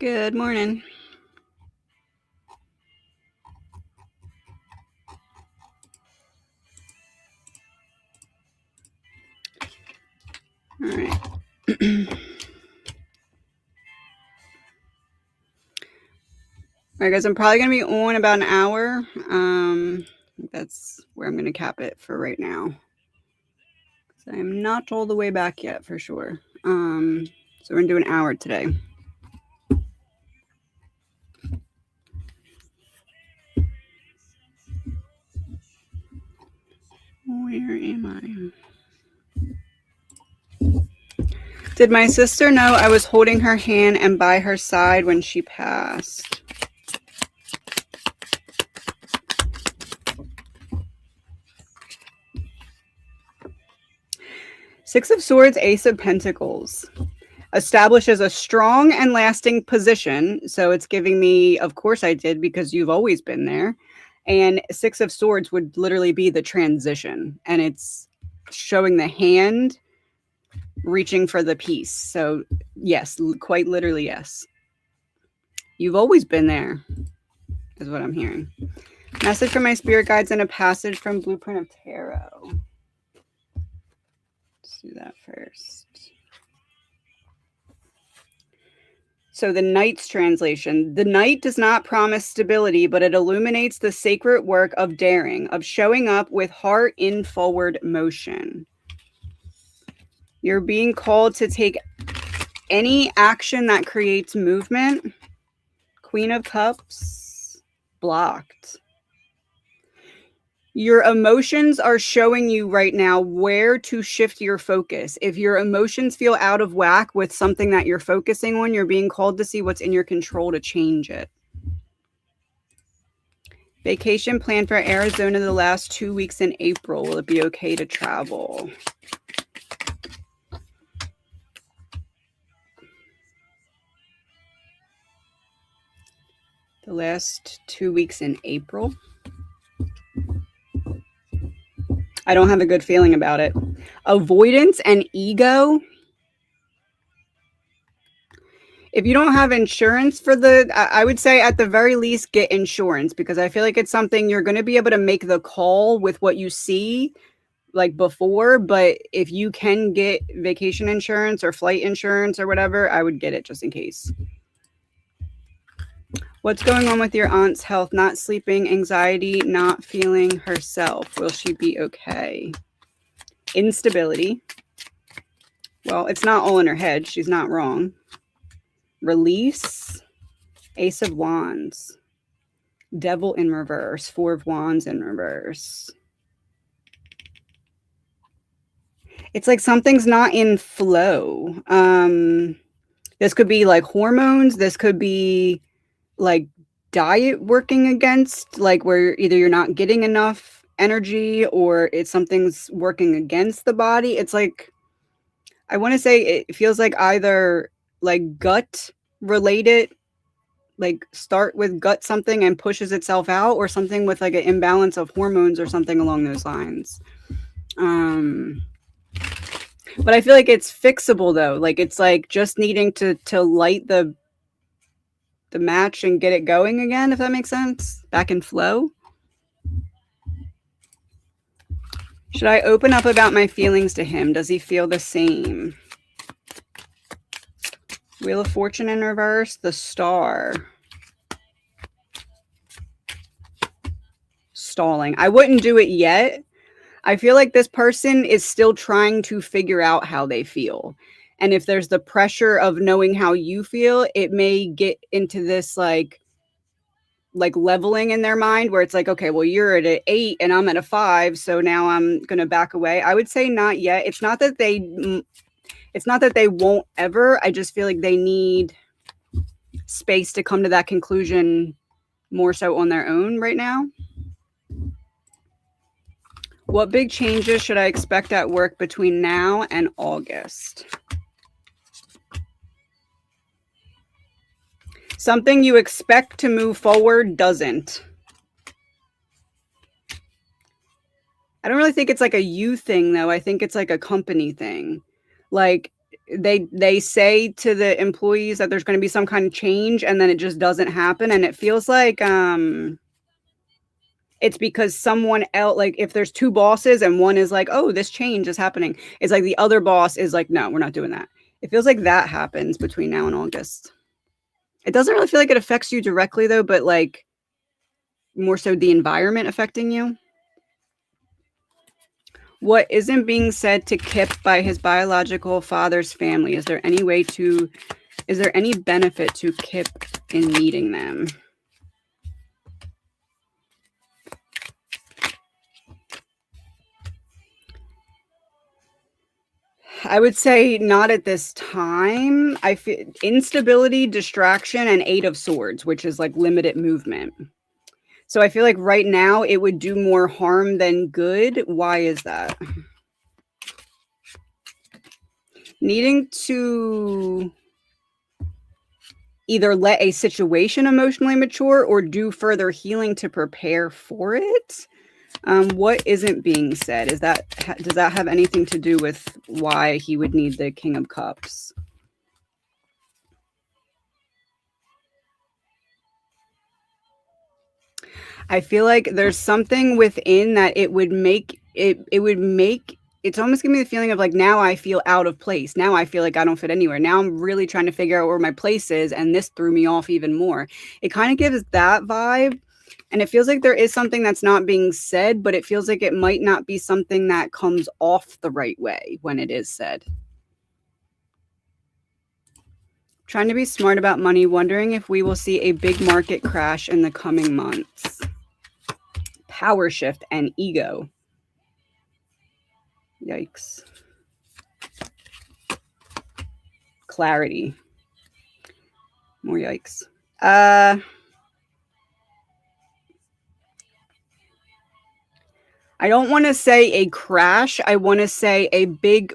Good morning. All right. All right, guys, I'm probably going to be on about an hour. That's where I'm going to cap it for right now. I'm not all the way back yet for sure. So we're going to do an hour today. Where am I? Did my sister know I was holding her hand and by her side when she passed? Six of Swords, Ace of Pentacles. Establishes a strong and lasting position. So it's giving me, of course I did, because you've always been there. And Six of Swords would literally be the transition. And it's showing the hand reaching for the peace. So yes, quite literally, yes. You've always been there, is what I'm hearing. Message from my spirit guides and a passage from Blueprint of Tarot. Let's do that first. So the Knight's translation. The Knight does not promise stability, but it illuminates the sacred work of daring, of showing up with heart in forward motion. You're being called to take any action that creates movement. Queen of Cups, blocked. Your emotions are showing you right now where to shift your focus. If your emotions feel out of whack with something that you're focusing on, you're being called to see what's in your control to change it. Vacation plan for Arizona the last 2 weeks in April. Will it be okay to travel? The last 2 weeks in April. I don't have a good feeling about it. Avoidance and ego. If you don't have insurance for I would say at the very least get insurance, because I feel like it's something you're going to be able to make the call with what you see like before. But if you can get vacation insurance or flight insurance or whatever, I would get it just in case. What's going on with your aunt's health? Not sleeping, anxiety, not feeling herself. Will she be okay? Instability. Well, it's not all in her head. She's not wrong. Release. Ace of Wands. Devil in reverse. Four of Wands in reverse. It's like something's not in flow. This could be like hormones. This could be like diet working against, like where either you're not getting enough energy or it's something's working against the body. It's like, I want to say it feels like either like gut related, like start with gut something and pushes itself out, or something with like an imbalance of hormones or something along those lines. But I feel like it's fixable though. Like it's like just needing to light the match and get it going again, if that makes sense. Back in flow. Should I open up about my feelings to him? Does he feel the same? Wheel of Fortune in reverse. The Star. Stalling. I wouldn't do it yet. I feel like this person is still trying to figure out how they feel. And if there's the pressure of knowing how you feel, it may get into this like leveling in their mind where it's like, okay, well, you're at an 8 and I'm at a 5. So now I'm going to back away. I would say not yet. It's not that they won't ever. I just feel like they need space to come to that conclusion more so on their own right now. What big changes should I expect at work between now and August? Something you expect to move forward doesn't. I don't really think it's like a you thing, though. I think it's like a company thing. Like they say to the employees that there's going to be some kind of change, and then it just doesn't happen. And it feels like it's because someone else, like if there's two bosses and one is like, oh, this change is happening, it's like the other boss is like, no, we're not doing that. It feels like that happens between now and August. It doesn't really feel like it affects you directly though, but like more so the environment affecting you. What isn't being said to Kip by his biological father's family? Is there any benefit to Kip in meeting them? I would say not at this time. I feel instability, distraction, and 8 of Swords, which is like limited movement. So I feel like right now it would do more harm than good. Why is that? Needing to either let a situation emotionally mature or do further healing to prepare for it. What isn't being said? Does that have anything to do with why he would need the King of Cups? I feel like there's something within that it would make it's almost giving me the feeling of like, now I feel out of place. Now I feel like I don't fit anywhere. Now I'm really trying to figure out where my place is, and this threw me off even more. It kind of gives that vibe. And it feels like there is something that's not being said, but it feels like it might not be something that comes off the right way when it is said. Trying to be smart about money, wondering if we will see a big market crash in the coming months. Power shift and ego. Yikes. Clarity. More yikes. I don't want to say a crash. I want to say a big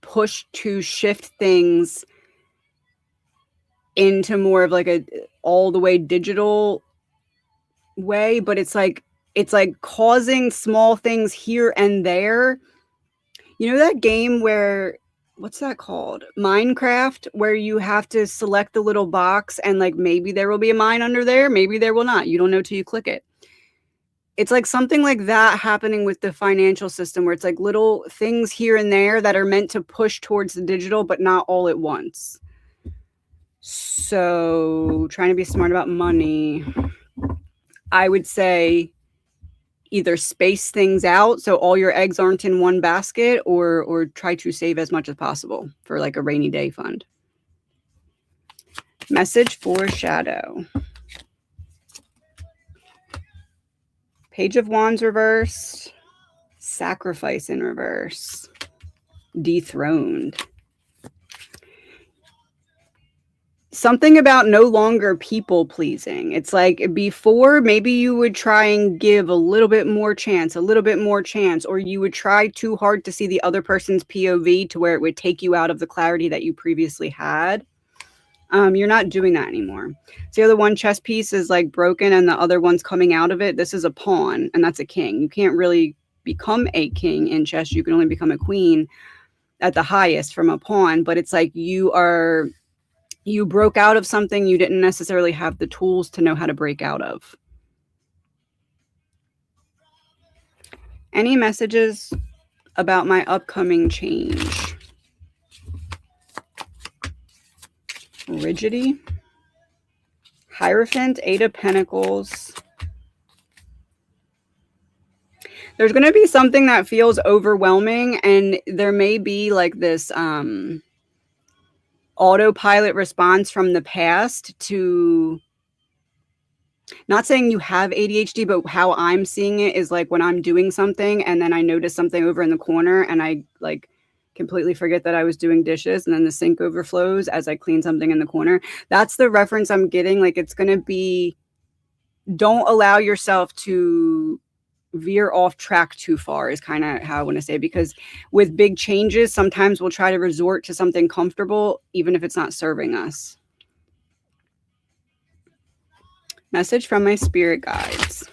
push to shift things into more of like a all the way digital way, but it's like causing small things here and there. You know that game where, what's that called? Minecraft, where you have to select the little box and like maybe there will be a mine under there, maybe there will not. You don't know till you click it. It's like something like that happening with the financial system, where it's like little things here and there that are meant to push towards the digital, but not all at once. So trying to be smart about money, I would say either space things out so all your eggs aren't in one basket, or try to save as much as possible for like a rainy day fund. Message for Shadow. Page of Wands reversed. Sacrifice in reverse. Dethroned. Something about no longer people pleasing. It's like before, maybe you would try and give a little bit more chance, or you would try too hard to see the other person's POV to where it would take you out of the clarity that you previously had. You're not doing that anymore. So the other one chess piece is like broken and the other one's coming out of it. This is a pawn and that's a king. You can't really become a king in chess. You can only become a queen at the highest from a pawn, but it's like you broke out of something you didn't necessarily have the tools to know how to break out of. Any messages about my upcoming change? Rigidity. Hierophant, 8 of Pentacles. There's going to be something that feels overwhelming, and there may be like this autopilot response from the past to, not saying you have ADHD, but how I'm seeing it is like when I'm doing something and then I notice something over in the corner and I like completely forget that I was doing dishes, and then the sink overflows as I clean something in the corner. That's the reference I'm getting. Like it's going to be, don't allow yourself to veer off track too far is kind of how I want to say, because with big changes, sometimes we'll try to resort to something comfortable, even if it's not serving us. Message from my spirit guides.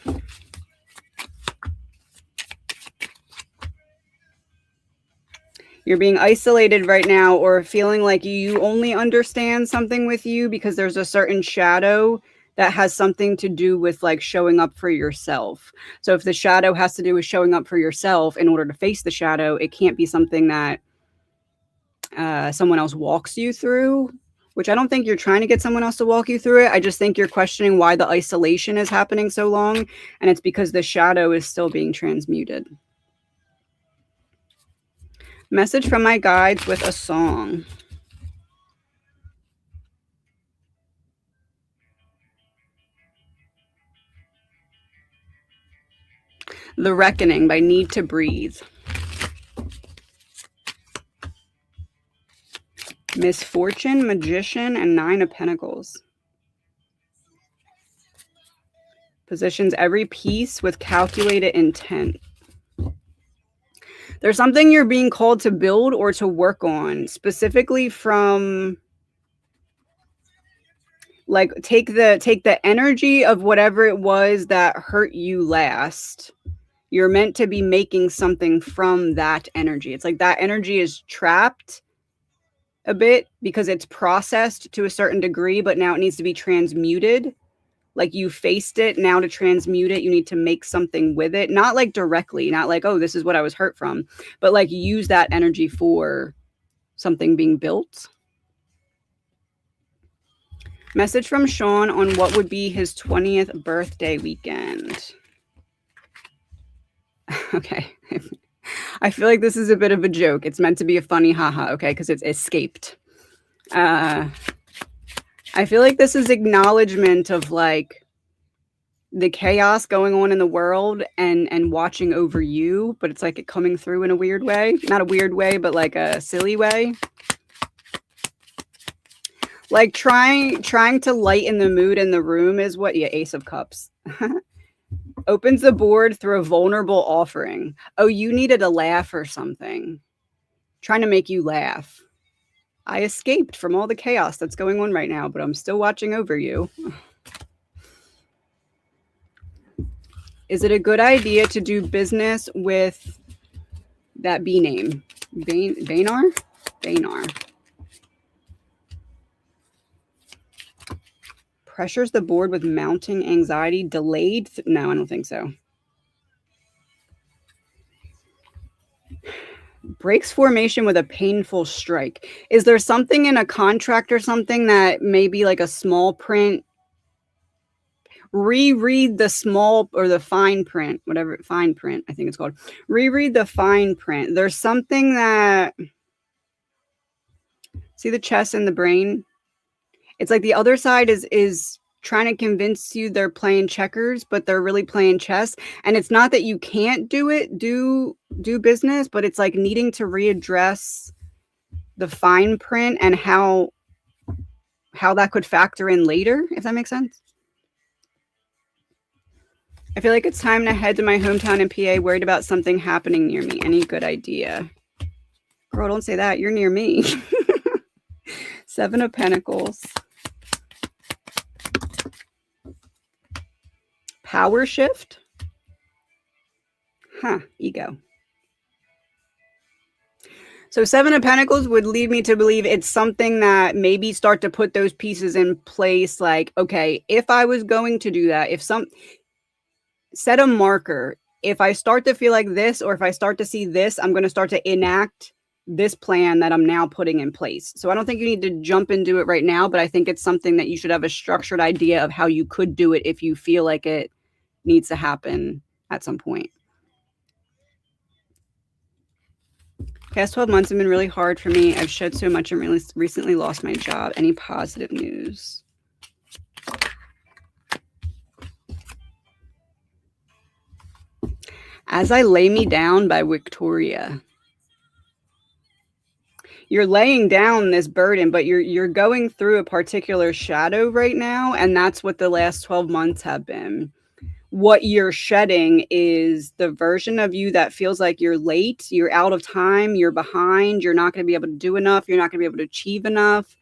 You're being isolated right now, or feeling like you only understand something with you because there's a certain shadow that has something to do with like showing up for yourself. So if the shadow has to do with showing up for yourself, in order to face the shadow, it can't be something that someone else walks you through, which I don't think you're trying to get someone else to walk you through it. I just think you're questioning why the isolation is happening so long, and it's because the shadow is still being transmuted. Message from my guides with a song. The Reckoning by Need to Breathe. Misfortune, Magician, and Nine of Pentacles. Positions every piece with calculated intent. There's something you're being called to build or to work on, specifically from like take the energy of whatever it was that hurt you last. You're meant to be making something from that energy. It's like that energy is trapped a bit because it's processed to a certain degree, but now it needs to be transmuted. Like you faced it, now to transmute it, you need to make something with it. Not like directly, not like, oh, this is what I was hurt from, but like use that energy for something being built. Message from Sean on what would be his 20th birthday weekend. Okay. I feel like this is a bit of a joke. It's meant to be a funny haha, okay, because it's escaped. I feel like this is acknowledgement of like the chaos going on in the world and watching over you, but it's like it coming through in a weird way. Not a weird way, but like a silly way. Like trying to lighten the mood in the room is what, yeah, Ace of Cups. Opens the board through a vulnerable offering. Oh, you needed a laugh or something. Trying to make you laugh. I escaped from all the chaos that's going on right now, but I'm still watching over you. Is it a good idea to do business with that B name? Bainar? Bainar. Pressures the board with mounting anxiety. Delayed? No, I don't think so. Breaks formation with a painful strike. Is there something in a contract or something that maybe like a small print? Reread the small or the fine print, whatever, fine print, I think it's called. Reread the fine print. There's something that, see the chess and the brain? It's like the other side is trying to convince you they're playing checkers, but they're really playing chess. And it's not that you can't do business, but it's like needing to readdress the fine print and how that could factor in later, if that makes sense. I feel like it's time to head to my hometown in PA, worried about something happening near me. Any good idea? Girl, don't say that. You're near me. Seven of Pentacles. Power shift. Ego. So Seven of Pentacles would lead me to believe it's something that maybe start to put those pieces in place. Like, okay, if I was going to do that, set a marker. If I start to feel like this, or if I start to see this, I'm going to start to enact this plan that I'm now putting in place. So I don't think you need to jump and do it right now, but I think it's something that you should have a structured idea of how you could do it if you feel like it needs to happen at some point. Past 12 months have been really hard for me. I've shed so much and really recently lost my job. Any positive news? As I Lay Me Down by Victoria. You're laying down this burden, but you're going through a particular shadow right now, and that's what the last 12 months have been. What you're shedding is the version of you that feels like you're late, you're out of time, you're behind, you're not going to be able to do enough, you're not going to be able to achieve enough.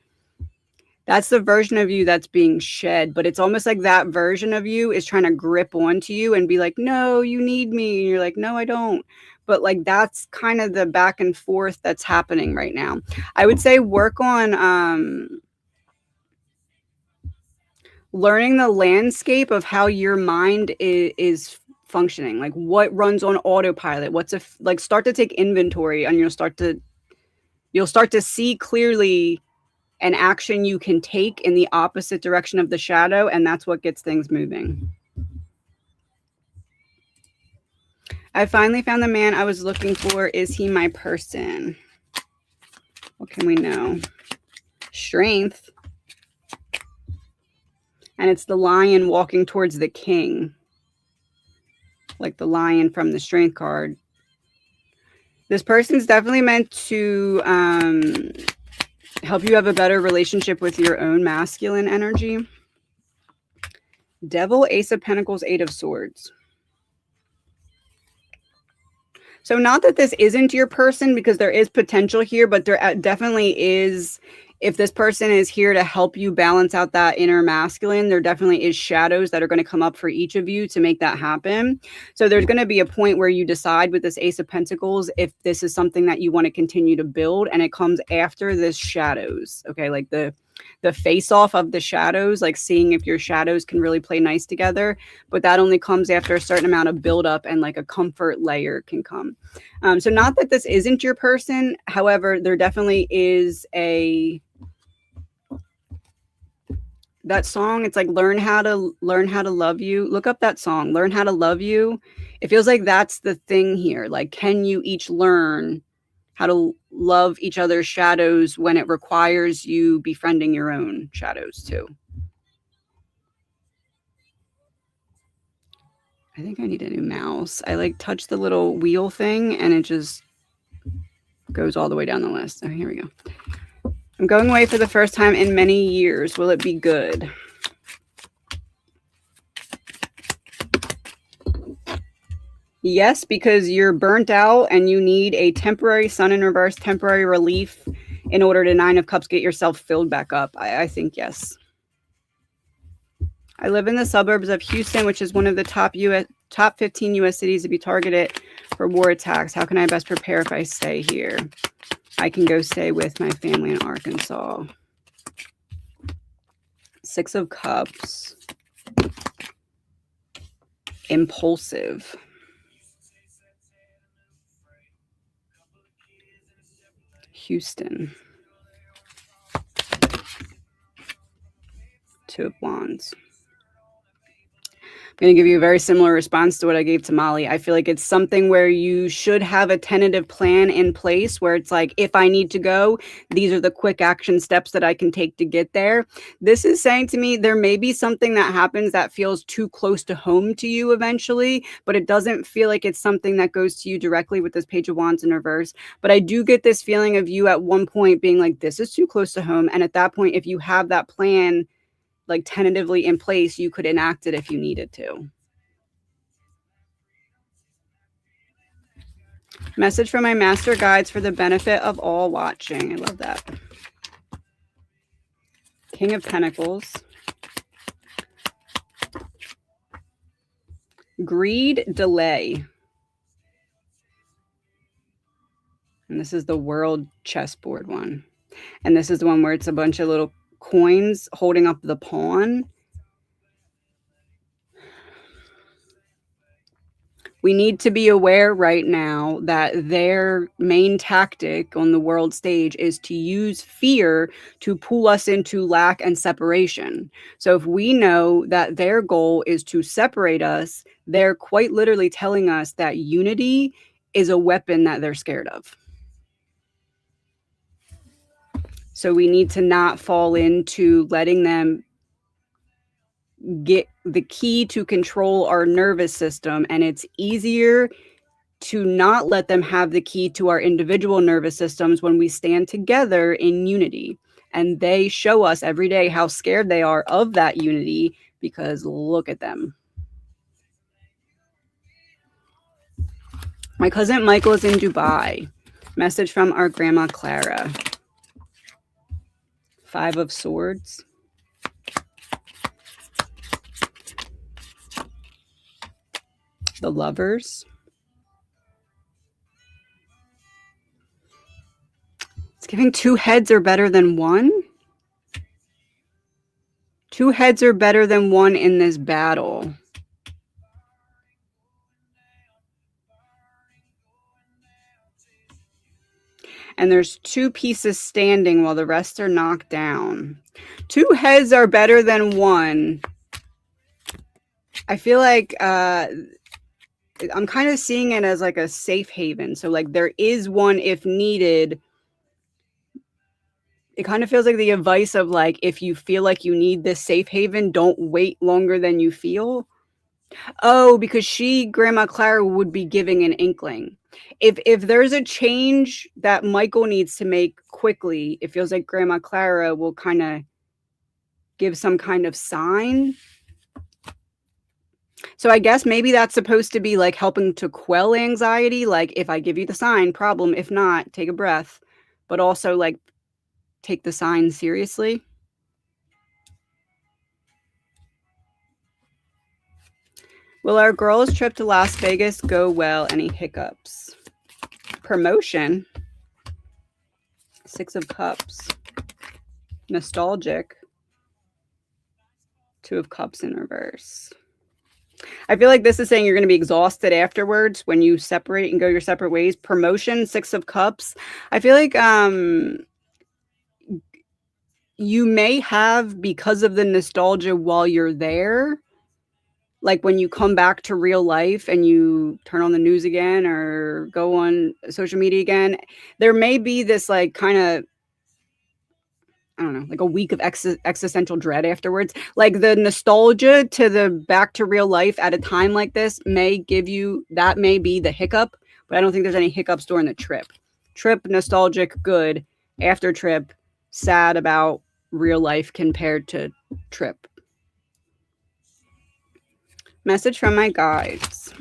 That's the version of you that's being shed, but it's almost like that version of you is trying to grip onto you and be like, no, you need me. And you're like, no, I don't. But like that's kind of the back and forth that's happening right now. I would say work on learning the landscape of how your mind is functioning, like what runs on autopilot, what's like start to take inventory, and you'll start to see clearly an action you can take in the opposite direction of the shadow, and that's what gets things moving. I finally found the man I was looking for. Is he my person? What can we know? Strength. And it's the lion walking towards the king. Like the lion from the strength card. This person's definitely meant to help you have a better relationship with your own masculine energy. Devil, Ace of Pentacles, Eight of Swords. So not that this isn't your person, because there is potential here, but there definitely is. If this person is here to help you balance out that inner masculine, there definitely is shadows that are going to come up for each of you to make that happen. So there's going to be a point where you decide with this Ace of Pentacles if this is something that you want to continue to build, and it comes after this shadows. Okay, like the face off of the shadows, like seeing if your shadows can really play nice together, but that only comes after a certain amount of buildup, and like a comfort layer can come. So not that this isn't your person, however, there definitely is that song. It's like learn how to love you. Look up that song, Learn How to Love You. It feels like that's the thing here. Like, can you each learn how to love each other's shadows when it requires you befriending your own shadows too? I think I need a new mouse. I like touch the little wheel thing and it just goes all the way down the list. Oh, here we go. I'm going away for the first time in many years. Will it be good? Yes, because you're burnt out and you need a temporary sun in reverse, temporary relief in order to Nine of Cups get yourself filled back up. I think yes. I live in the suburbs of Houston, which is one of the top 15 U.S. cities to be targeted for war attacks. How can I best prepare if I stay here? I can go stay with my family in Arkansas. Six of Cups. Impulsive. Houston. Two of Wands. I'm going to give you a very similar response to what I gave to Molly. I feel like it's something where you should have a tentative plan in place where it's like, if I need to go, these are the quick action steps that I can take to get there. This is saying to me, there may be something that happens that feels too close to home to you eventually, but it doesn't feel like it's something that goes to you directly with this Page of Wands in reverse. But I do get this feeling of you at one point being like, this is too close to home. And at that point, if you have that plan like tentatively in place, you could enact it if you needed to. Message from my master guides for the benefit of all watching. I love that. King of Pentacles. Greed, delay. And this is the world chessboard one. And this is the one where it's a bunch of little coins holding up the pawn. We need to be aware right now that their main tactic on the world stage is to use fear to pull us into lack and separation. So if we know that their goal is to separate us, they're quite literally telling us that unity is a weapon that they're scared of. So we need to not fall into letting them get the key to control our nervous system. And it's easier to not let them have the key to our individual nervous systems when we stand together in unity. And they show us every day how scared they are of that unity, because look at them. My cousin Michael is in Dubai. Message from our grandma Clara. Five of Swords. The Lovers. It's giving 2 heads are better than 1. 2 heads are better than 1 in this battle. And there's 2 pieces standing while the rest are knocked down. 2 heads are better than 1. I feel like I'm kind of seeing it as like a safe haven. So like there is one if needed. It kind of feels like the advice of like, if you feel like you need this safe haven, don't wait longer than you feel. Oh, because Grandma Clara would be giving an inkling. If there's a change that Michael needs to make quickly, it feels like Grandma Clara will kind of give some kind of sign. So I guess maybe that's supposed to be like helping to quell anxiety. Like if I give you the sign, problem. If not, take a breath. But also like take the sign seriously. Will our girls' trip to Las Vegas go well? Any hiccups? Promotion. 6 of Cups. Nostalgic. 2 of Cups in reverse. I feel like this is saying you're going to be exhausted afterwards when you separate and go your separate ways. Promotion, 6 of Cups. I feel like you may have, because of the nostalgia while you're there, like when you come back to real life and you turn on the news again or go on social media again, there may be this like kind of, I don't know, like a week of existential dread afterwards. Like the nostalgia to the back to real life at a time like this may give you, that may be the hiccup, but I don't think there's any hiccups during the trip. Trip, nostalgic, good. After trip, sad about real life compared to trip. Message from my guides.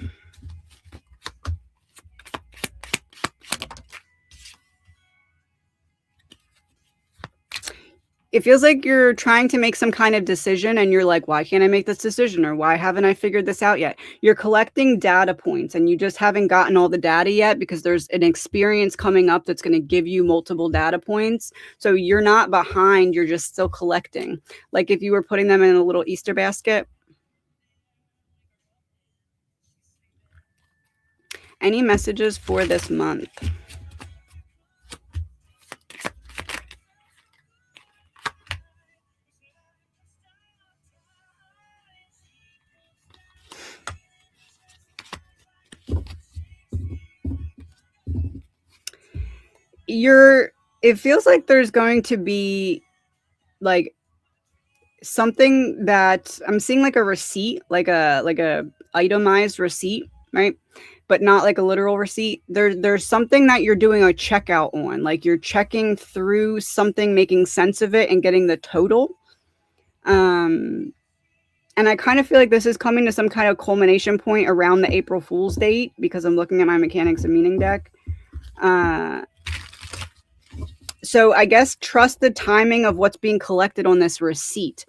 It feels like you're trying to make some kind of decision and you're like, why can't I make this decision? Or why haven't I figured this out yet? You're collecting data points and you just haven't gotten all the data yet because there's an experience coming up that's going to give you multiple data points. So you're not behind, you're just still collecting. Like if you were putting them in a little Easter basket. Any messages for this month? It feels like there's going to be like something that I'm seeing, like a receipt, like a itemized receipt, right? But not like a literal receipt. There's something that you're doing a checkout on, like you're checking through something, making sense of it and getting the total. And I kind of feel like this is coming to some kind of culmination point around the April Fool's date because I'm looking at my Mechanics of Meaning deck. So I guess trust the timing of what's being collected on this receipt.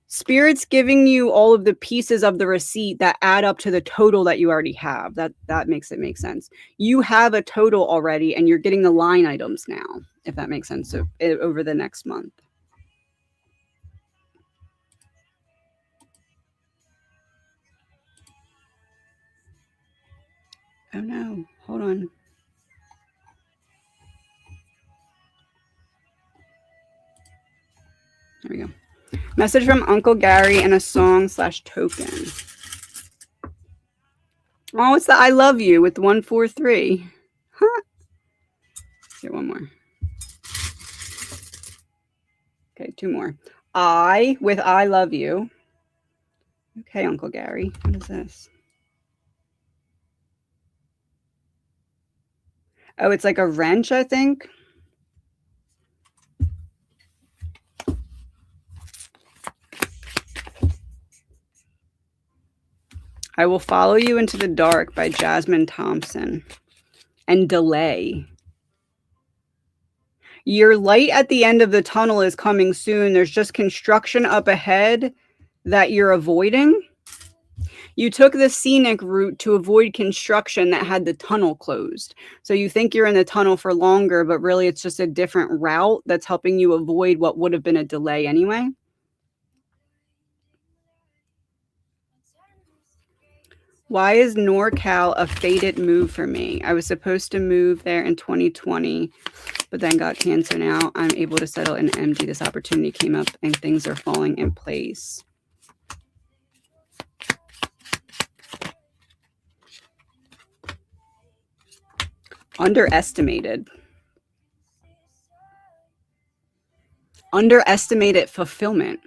Spirit's giving you all of the pieces of the receipt that add up to the total that you already have. That makes it make sense. You have a total already and you're getting the line items now, if that makes sense, so, over the next month. Oh no, hold on. There we go. Message from Uncle Gary and a song/token. Oh, it's the I love you with 143. Huh. Get one more. Okay, 2 more. I with I love you. Okay, Uncle Gary. What is this? Oh, it's like a wrench, I think. I Will Follow You Into the Dark by Jasmine Thompson. And Delay. Your light at the end of the tunnel is coming soon. There's just construction up ahead that you're avoiding. You took the scenic route to avoid construction that had the tunnel closed. So you think you're in the tunnel for longer, but really it's just a different route that's helping you avoid what would have been a delay anyway. Why is NorCal a fated move for me? I was supposed to move there in 2020, but then got cancer. Now I'm able to settle in MG. This opportunity came up and things are falling in place. Underestimated. Underestimated fulfillment.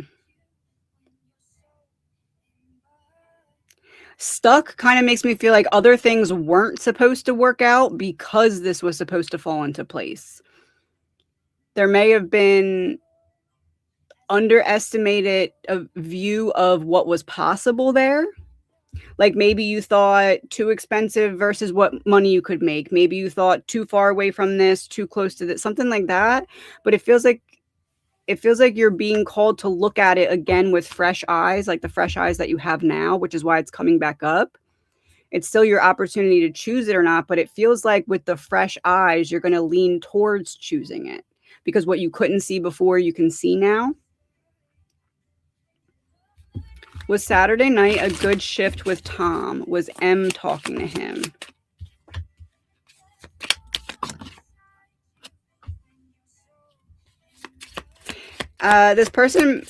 Stuck kind of makes me feel like other things weren't supposed to work out because this was supposed to fall into place. There may have been underestimated a view of what was possible there. Like maybe you thought too expensive versus what money you could make. Maybe you thought too far away from this, too close to this, something like that. But it feels like you're being called to look at it again with fresh eyes, like the fresh eyes that you have now, which is why it's coming back up. It's still your opportunity to choose it or not, but it feels like with the fresh eyes, you're going to lean towards choosing it because what you couldn't see before, you can see now. Was Saturday night a good shift with Tom? Was M talking to him? This person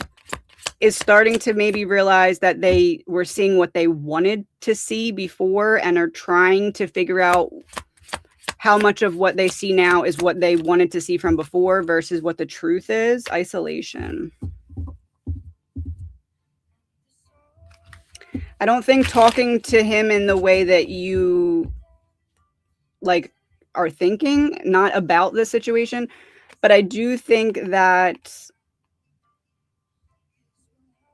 is starting to maybe realize that they were seeing what they wanted to see before and are trying to figure out how much of what they see now is what they wanted to see from before versus what the truth is. Isolation. I don't think talking to him in the way that you like are thinking, not about this situation, but I do think that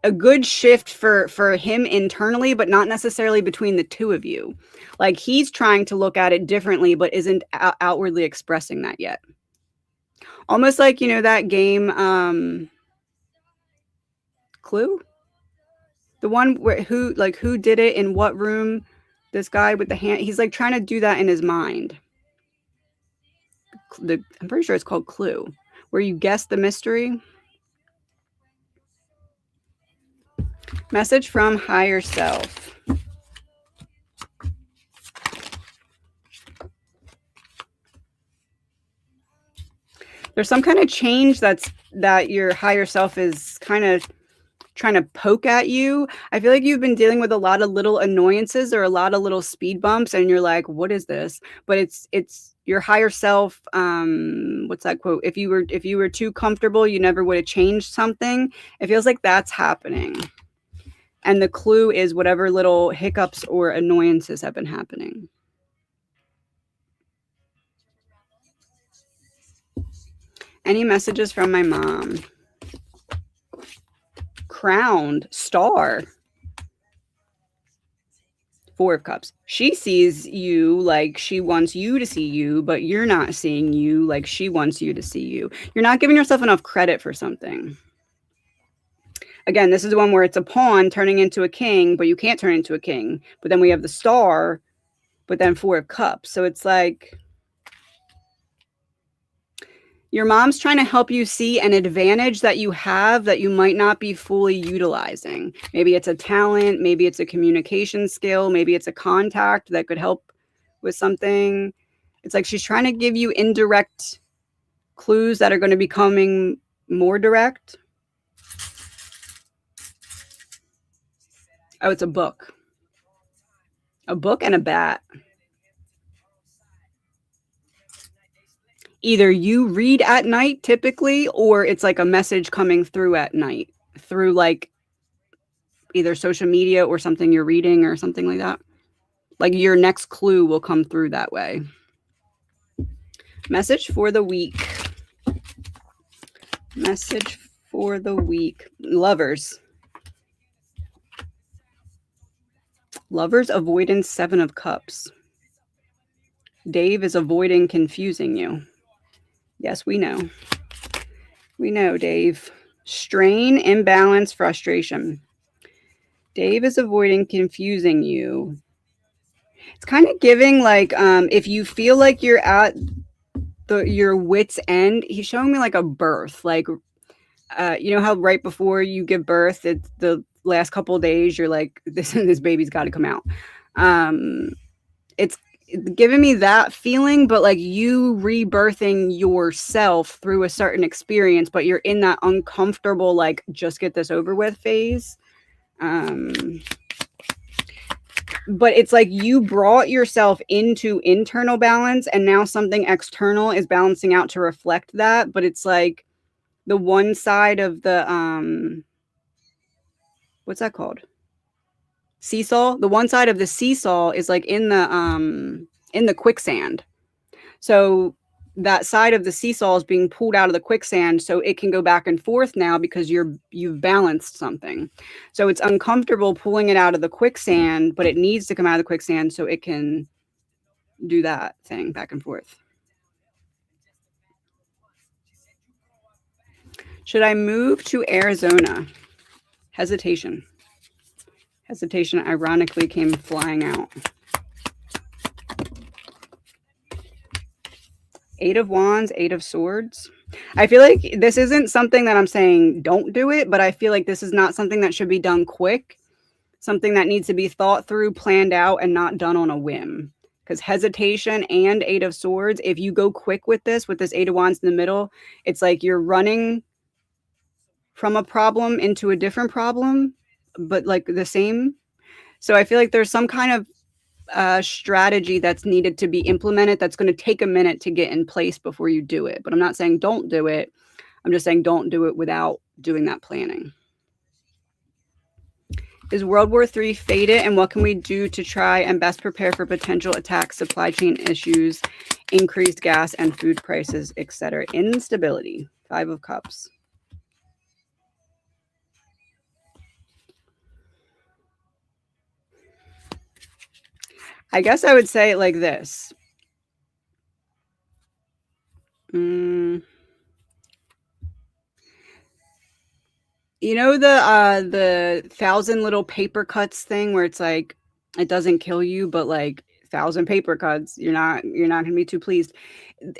a good shift for him internally, but not necessarily between the two of you. Like he's trying to look at it differently, but isn't outwardly expressing that yet. Almost like, you know, that game, Clue? The one where who did it in what room? This guy with the hand, he's like trying to do that in his mind. I'm pretty sure it's called Clue, where you guess the mystery. Message from higher self. There's some kind of change that your higher self is kind of trying to poke at you. I feel like you've been dealing with a lot of little annoyances or a lot of little speed bumps and you're like, what is this? But it's your higher self. What's that quote? If you were too comfortable, you never would have changed something. It feels like that's happening. And the clue is whatever little hiccups or annoyances have been happening. Any messages from my mom? Crowned star. 4 of Cups. She sees you like she wants you to see you, but you're not seeing you like she wants you to see you. You're not giving yourself enough credit for something. Again, this is the one where it's a pawn turning into a king, but you can't turn into a king. But then we have the star, but then 4 of Cups. So it's like your mom's trying to help you see an advantage that you have that you might not be fully utilizing. Maybe it's a talent, maybe it's a communication skill, maybe it's a contact that could help with something. It's like she's trying to give you indirect clues that are going to be coming more direct. Oh, it's a book. A book and a bat. Either you read at night typically, or it's like a message coming through at night through like either social media or something you're reading or something like that. Like your next clue will come through that way. Message for the week. Message for the week. Lovers. Lovers avoidance 7 of Cups. Dave is avoiding confusing you. Yes, we know. We know, Dave. Strain, imbalance, frustration. Dave is avoiding confusing you. It's kind of giving like if you feel like you're at your wit's end, he's showing me like a birth. Like you know how right before you give birth, it's the last couple of days you're like this baby's got to come out. It's giving me that feeling, but like you rebirthing yourself through a certain experience, but you're in that uncomfortable like just get this over with phase. But it's like you brought yourself into internal balance and now something external is balancing out to reflect that, but it's like the one side of the what's that called, seesaw, the one side of the seesaw is like in the quicksand. So that side of the seesaw is being pulled out of the quicksand so it can go back and forth now because you've balanced something. So it's uncomfortable pulling it out of the quicksand, but it needs to come out of the quicksand so it can do that thing back and forth. Should I move to Arizona? Hesitation. Hesitation ironically came flying out. Eight of Wands, Eight of Swords. I feel like this isn't something that I'm saying don't do it, but I feel like this is not something that should be done quick. Something that needs to be thought through, planned out, and not done on a whim. Because hesitation and Eight of Swords, if you go quick with this Eight of Wands in the middle, it's like you're running from a problem into a different problem, but like the same. So I feel like there's some kind of strategy that's needed to be implemented that's going to take a minute to get in place before you do it. But I'm not saying don't do it. I'm just saying don't do it without doing that planning. Is World War III fated, and what can we do to try and best prepare for potential attacks, supply chain issues, increased gas and food prices, etc.? Instability. Five of Cups. I guess I would say it like this. You know the 1,000 little paper cuts thing where it's like it doesn't kill you, but like 1,000 paper cuts, you're not gonna be too pleased.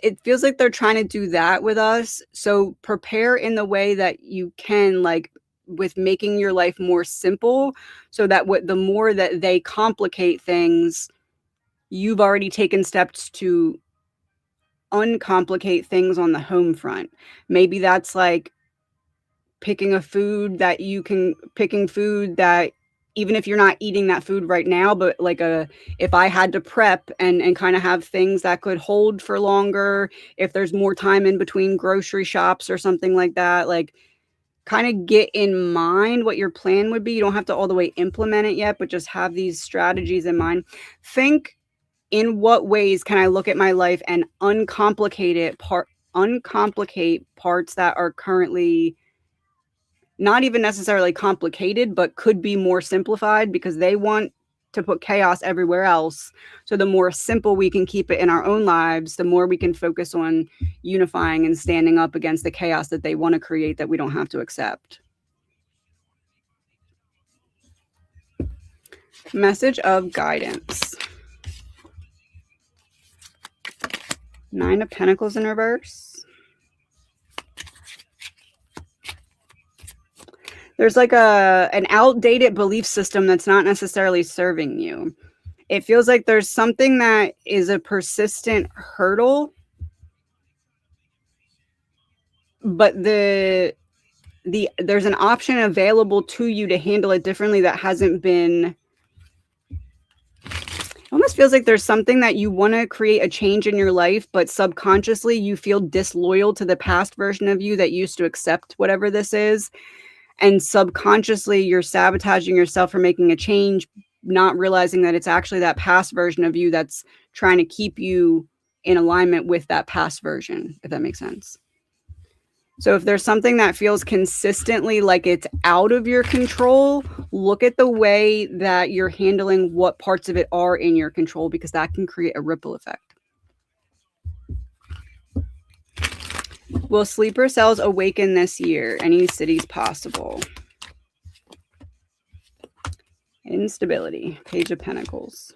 It feels like they're trying to do that with us. So prepare in the way that you can, like with making your life more simple, so that the more that they complicate things, you've already taken steps to uncomplicate things on the home front. Maybe that's like picking food that even if you're not eating that food right now, but like if I had to prep and kind of have things that could hold for longer, if there's more time in between grocery shops or something like that, like kind of get in mind what your plan would be. You don't have to all the way implement it yet, but just have these strategies in mind. Think, in what ways can I look at my life and uncomplicate parts that are currently not even necessarily complicated, but could be more simplified, because they want to put chaos everywhere else. So the more simple we can keep it in our own lives, the more we can focus on unifying and standing up against the chaos that they want to create that we don't have to accept. Message of guidance. Nine of Pentacles in reverse. There's like an outdated belief system that's not necessarily serving you. It feels like there's something that is a persistent hurdle, but there's an option available to you to handle it differently that hasn't been. It almost feels like there's something that you want to create a change in your life, but subconsciously you feel disloyal to the past version of you that used to accept whatever this is. And subconsciously you're sabotaging yourself for making a change, not realizing that it's actually that past version of you that's trying to keep you in alignment with that past version, if that makes sense. So if there's something that feels consistently like it's out of your control, look at the way that you're handling what parts of it are in your control, because that can create a ripple effect. Will sleeper cells awaken this year? Any cities possible? Instability. Page of Pentacles.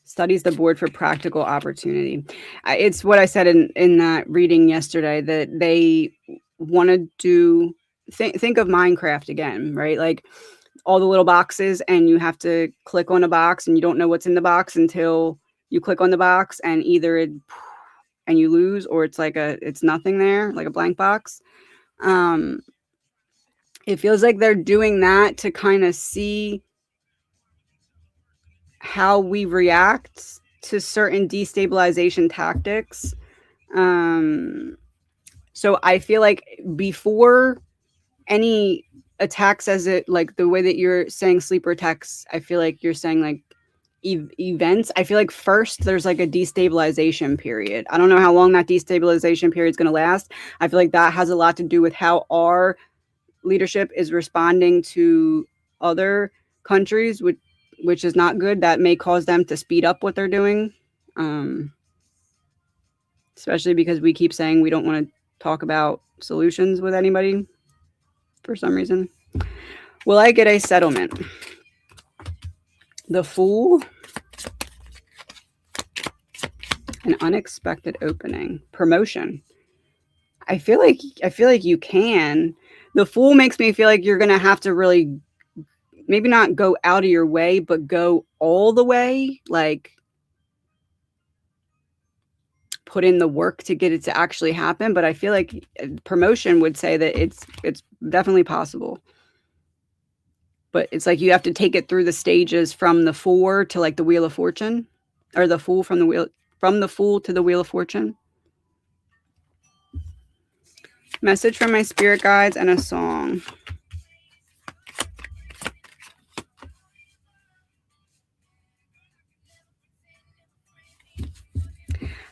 Studies the board for practical opportunity. It's what I said in that reading yesterday, that they want to think of Minecraft again, right? Like all the little boxes, and you have to click on a box, and you don't know what's in the box until you click on the box, and either and you lose, or it's nothing there, like a blank box. It feels like they're doing that to kind of see how we react to certain destabilization tactics. So I feel like before any attacks, as it like the way that you're saying sleeper attacks, I feel like you're saying like events. I feel like first there's like a destabilization period. I don't know how long that destabilization period is going to last. I feel like that has a lot to do with how our leadership is responding to other countries, which is not good. That may cause them to speed up what they're doing, especially because we keep saying we don't want to talk about solutions with anybody for some reason. Will I get a settlement? The Fool. An unexpected opening. Promotion. I feel like you can. The Fool makes me feel like you're going to have to really maybe not go out of your way, but go all the way, like put in the work to get it to actually happen. But I feel like promotion would say that it's definitely possible. But it's like you have to take it through the stages from the Four to like the Wheel of Fortune, or the Fool from the Fool to the Wheel of Fortune. Message from my spirit guides and a song.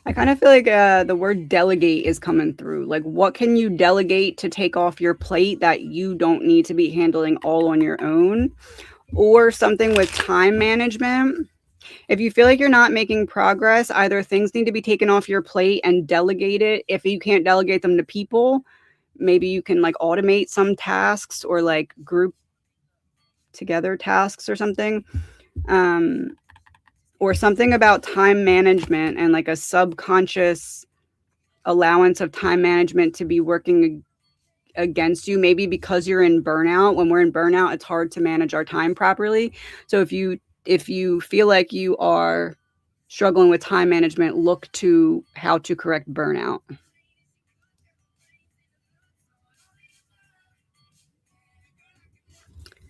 I kind of feel like the word delegate is coming through. Like, what can you delegate to take off your plate that you don't need to be handling all on your own? Or something with time management. If you feel like you're not making progress, either things need to be taken off your plate and delegated. If you can't delegate them to people, maybe you can like automate some tasks or like group together tasks or something. Or something about time management and like a subconscious allowance of time management to be working against you, maybe because you're in burnout. When we're in burnout, it's hard to manage our time properly. So if you feel like you are struggling with time management, look to how to correct burnout.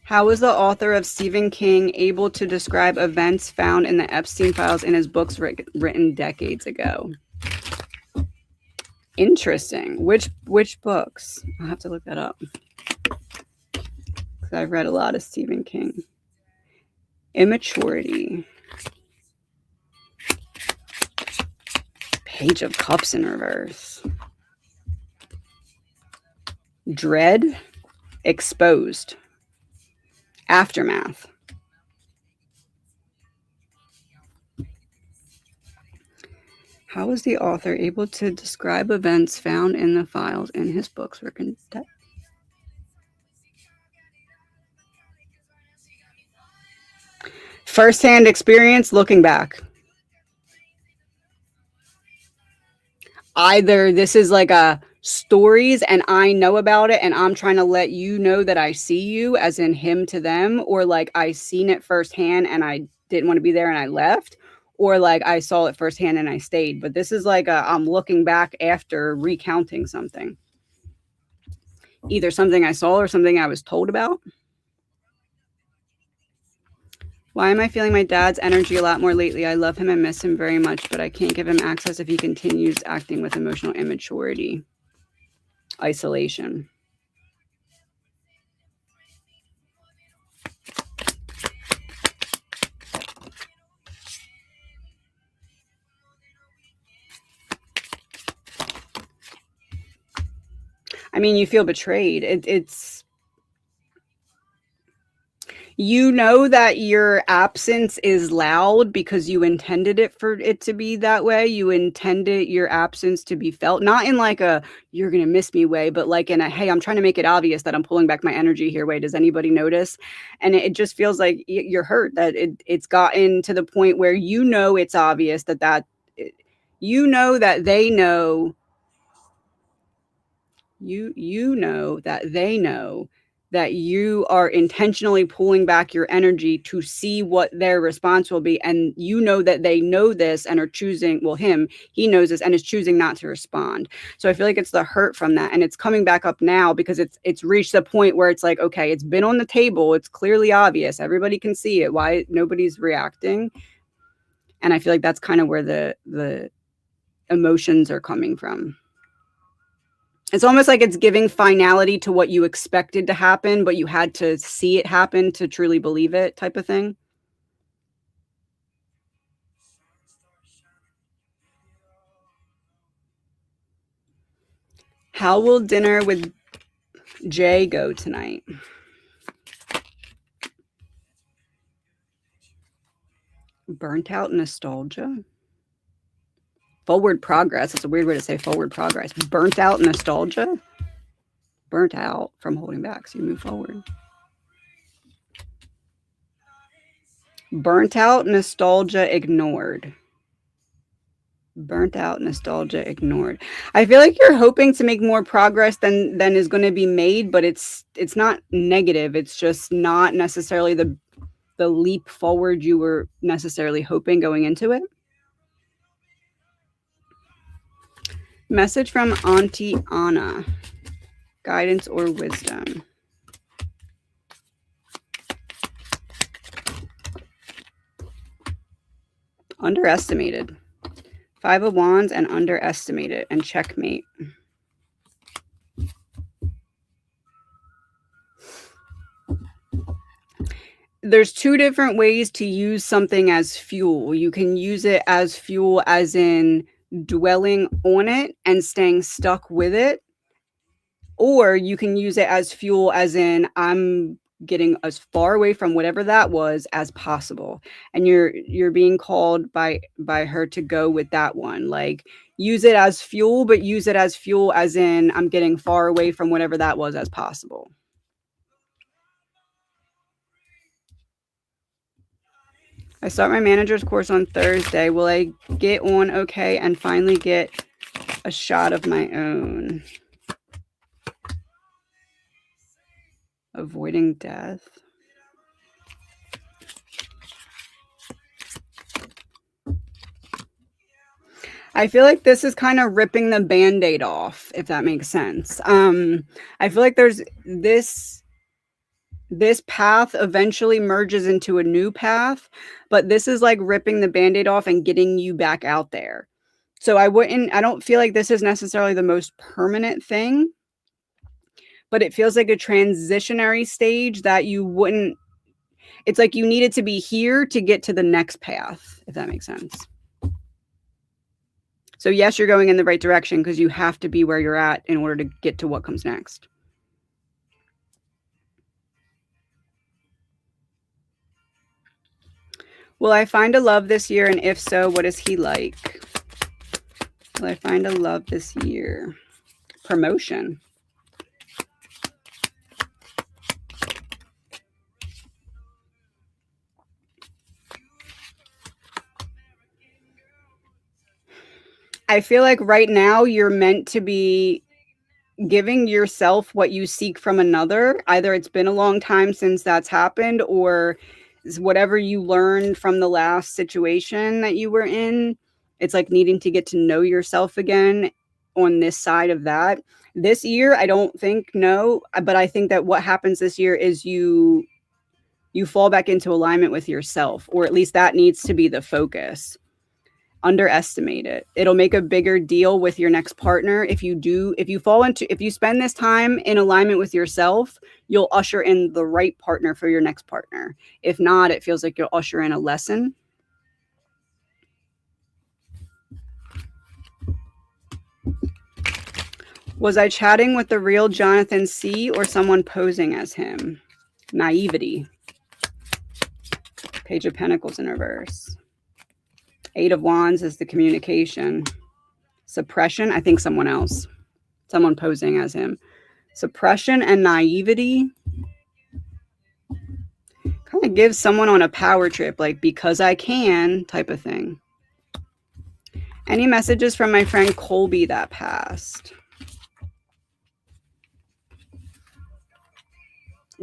How was the author of Stephen King able to describe events found in the Epstein files in his books written decades ago? Interesting. Which books? I'll have to look that up. Because I've read a lot of Stephen King. Immaturity. Page of Cups in reverse. Dread. Exposed. Aftermath. How was the author able to describe events found in the files in his books? First-hand experience, looking back. Either this is like a stories and I know about it and I'm trying to let you know that I see you, as in him to them, or like I seen it firsthand and I didn't want to be there and I left, or like I saw it firsthand and I stayed. But this is like I'm looking back after recounting something. Either something I saw or something I was told about. Why am I feeling my dad's energy a lot more lately? I love him and miss him very much, but I can't give him access if he continues acting with emotional immaturity. Isolation. I mean, you feel betrayed. You know that your absence is loud because you intended it for it to be that way. You intended your absence to be felt, not in like a "you're gonna miss me" way, but like in a "hey, I'm trying to make it obvious that I'm pulling back my energy here" way. Does anybody notice? And it just feels like you're hurt, that it's gotten to the point where you know it's obvious you know that they know you know that they know that you are intentionally pulling back your energy to see what their response will be, and you know that they know this and are choosing, well, he knows this and is choosing not to respond. So I feel like it's the hurt from that, and it's coming back up now because it's reached the point where it's like, okay, it's been on the table, it's clearly obvious, everybody can see it, why nobody's reacting? And I feel like that's kind of where the emotions are coming from. It's almost like it's giving finality to what you expected to happen, but you had to see it happen to truly believe it, type of thing. How will dinner with Jay go tonight? Burnt out nostalgia? Forward progress. That's a weird way to say forward progress. Burnt out nostalgia? Burnt out from holding back, so you move forward. Burnt out nostalgia ignored. Burnt out nostalgia ignored. I feel like you're hoping to make more progress than is going to be made, but it's not negative. It's just not necessarily the leap forward you were necessarily hoping going into it. Message from Auntie Anna. Guidance or wisdom. Underestimated. Five of Wands and underestimated and checkmate. There's two different ways to use something as fuel. You can use it as fuel as in dwelling on it and staying stuck with it, or you can use it as fuel as in I'm getting as far away from whatever that was as possible, and you're being called by her to go with that one. Like, use it as fuel, but use it as fuel as in I'm getting far away from whatever that was as possible. I start my manager's course on Thursday. Will I get on okay and finally get a shot of my own? Avoiding death. I feel like this is kind of ripping the Band-Aid off, if that makes sense. I feel like there's this path eventually merges into a new path, but this is like ripping the Band-Aid off and getting you back out there. So I don't feel like this is necessarily the most permanent thing, but it feels like a transitionary stage that it's like you needed to be here to get to the next path, if that makes sense. So yes, you're going in the right direction because you have to be where you're at in order to get to what comes next. Will I find a love this year? And if so, what is he like? Will I find a love this year? Promotion. I feel like right now you're meant to be giving yourself what you seek from another. Either it's been a long time since that's happened, or whatever you learned from the last situation that you were in. It's like needing to get to know yourself again on this side of that. This year, I don't think, no, but I think that what happens this year is you fall back into alignment with yourself, or at least that needs to be the focus. Underestimate it. It'll make a bigger deal with your next partner. If you spend this time in alignment with yourself, you'll usher in the right partner for your next partner. If not, it feels like you'll usher in a lesson. Was I chatting with the real Jonathan C. or someone posing as him? Naivety. Page of Pentacles in reverse. Eight of Wands is the communication. Suppression, I think someone else. Someone posing as him. Suppression and naivety. Kind of gives someone on a power trip, like because I can type of thing. Any messages from my friend Colby that passed?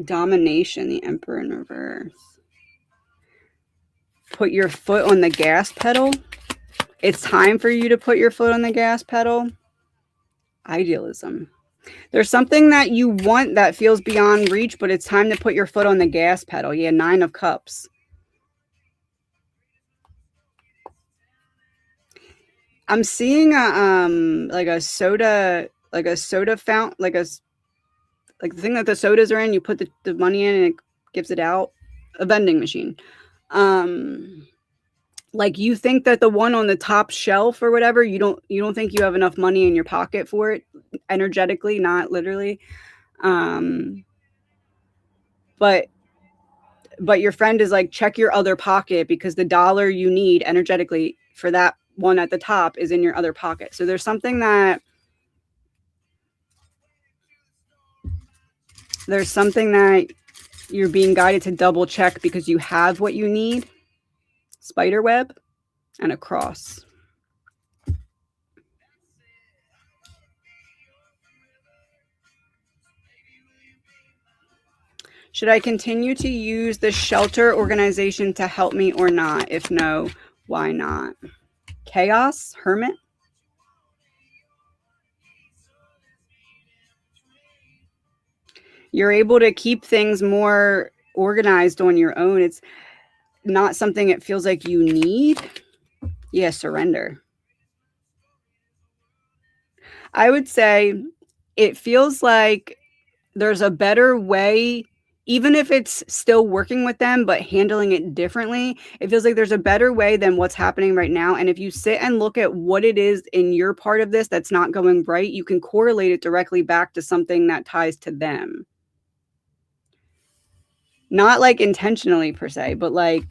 Domination, the Emperor in reverse. Put your foot on the gas pedal. It's time for you to put your foot on the gas pedal. Idealism. There's something that you want that feels beyond reach, but it's time to put your foot on the gas pedal. Yeah, 9 of Cups. I'm seeing a soda fountain, like the thing that the sodas are in. You put the money in and it gives it out. A vending machine. Like you think that the one on the top shelf or whatever, you don't think you have enough money in your pocket for it, energetically, not literally. But your friend is like, check your other pocket because the dollar you need energetically for that one at the top is in your other pocket. So there's something that you're being guided to double check because you have what you need. Spider web and a cross. Should I continue to use the shelter organization to help me or not? If no, why not? Chaos, Hermit. You're able to keep things more organized on your own. It's not something it feels like you need. Yeah, surrender. I would say it feels like there's a better way, even if it's still working with them, but handling it differently. It feels like there's a better way than what's happening right now. And if you sit and look at what it is in your part of this that's not going right, you can correlate it directly back to something that ties to them. Not like intentionally per se, but like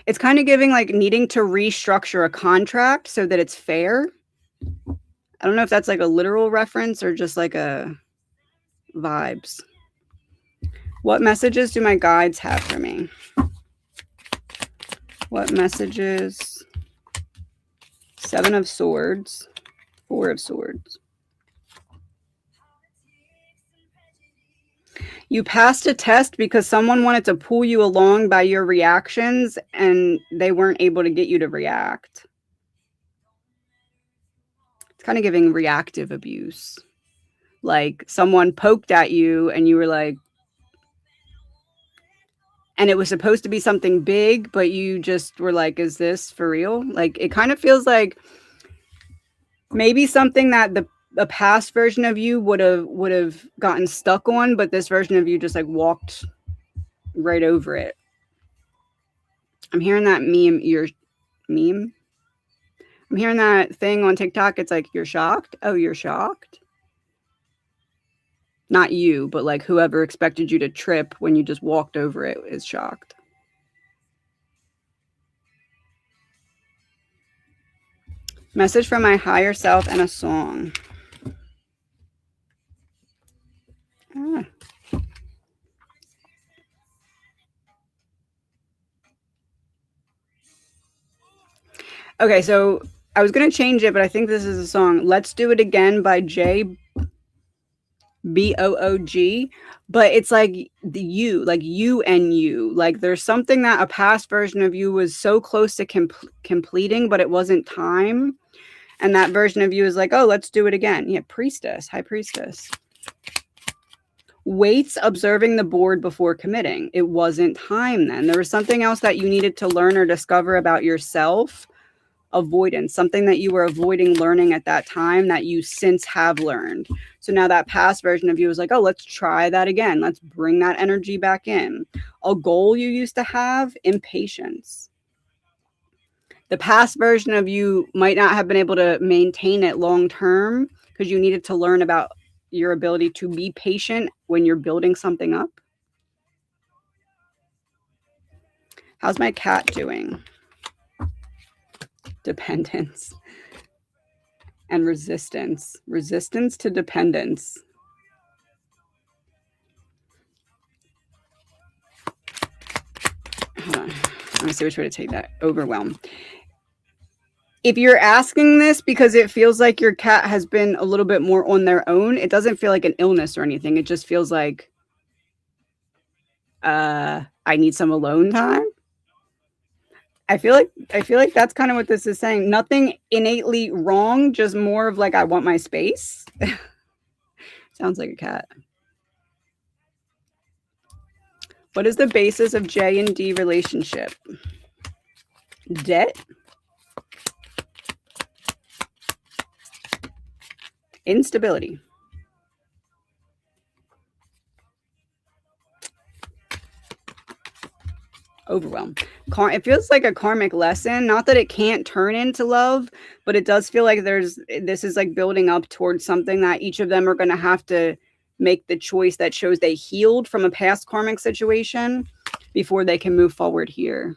it's kind of giving like needing to restructure a contract so that it's fair. I don't know if that's like a literal reference or just like a vibes. What messages do my guides have for me? What messages? 7 of Swords, 4 of Swords. You passed a test because someone wanted to pull you along by your reactions and they weren't able to get you to react. It's kind of giving reactive abuse. Like someone poked at you and you were like, and it was supposed to be something big, but you just were like, is this for real? Like it kind of feels like maybe something that a past version of you would have gotten stuck on, but this version of you just like walked right over it. I'm hearing that meme. I'm hearing that thing on TikTok. It's like, you're shocked. Oh, you're shocked. Not you, but like whoever expected you to trip when you just walked over it is shocked. Message from my higher self and a song. Okay, so I was going to change it, but I think this is a song. Let's Do It Again by J Boog, but it's like you and you. Like there's something that a past version of you was so close to completing, but it wasn't time. And that version of you is like, oh, let's do it again. Yeah, Priestess, High Priestess. Waits observing the board before committing. It wasn't time then. There was something else that you needed to learn or discover about yourself. Avoidance, something that you were avoiding learning at that time that you since have learned. So now that past version of you is like, oh, let's try that again. Let's bring that energy back in. A goal you used to have, impatience. The past version of you might not have been able to maintain it long term because you needed to learn about your ability to be patient when you're building something up. How's my cat doing? Dependence and resistance. Resistance to dependence. Hold on. Let me see which way to take that. Overwhelm. If you're asking this because it feels like your cat has been a little bit more on their own, it doesn't feel like an illness or anything. It just feels like I need some alone time. I feel like that's kind of what this is saying. Nothing innately wrong, just more of like I want my space. Sounds like a cat. What is the basis of J and D relationship? Debt? Instability. Overwhelm. It feels like a karmic lesson. Not that it can't turn into love, but it does feel like this is like building up towards something that each of them are going to have to make the choice that shows they healed from a past karmic situation before they can move forward here.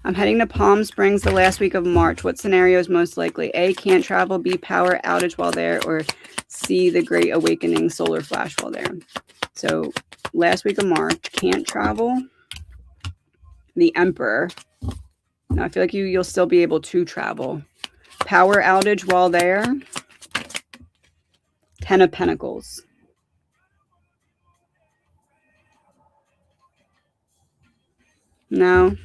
I'm heading to Palm Springs the last week of March. What scenario is most likely? A, can't travel. B, power outage while there. Or C, the Great Awakening solar flash while there. So last week of March, can't travel. The Emperor. Now I feel like you'll still be able to travel. Power outage while there. 10 of Pentacles. No.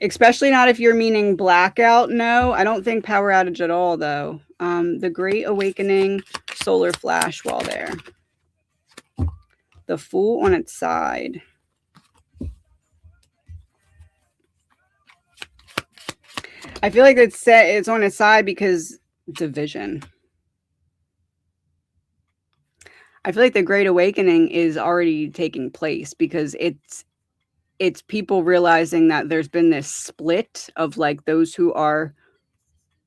Especially not if you're meaning blackout. No, I don't think power outage at all, though. The Great Awakening solar flash while there. The Fool on its side. I feel like it's on its side because division. I feel like the Great Awakening is already taking place because it's people realizing that there's been this split of like those who are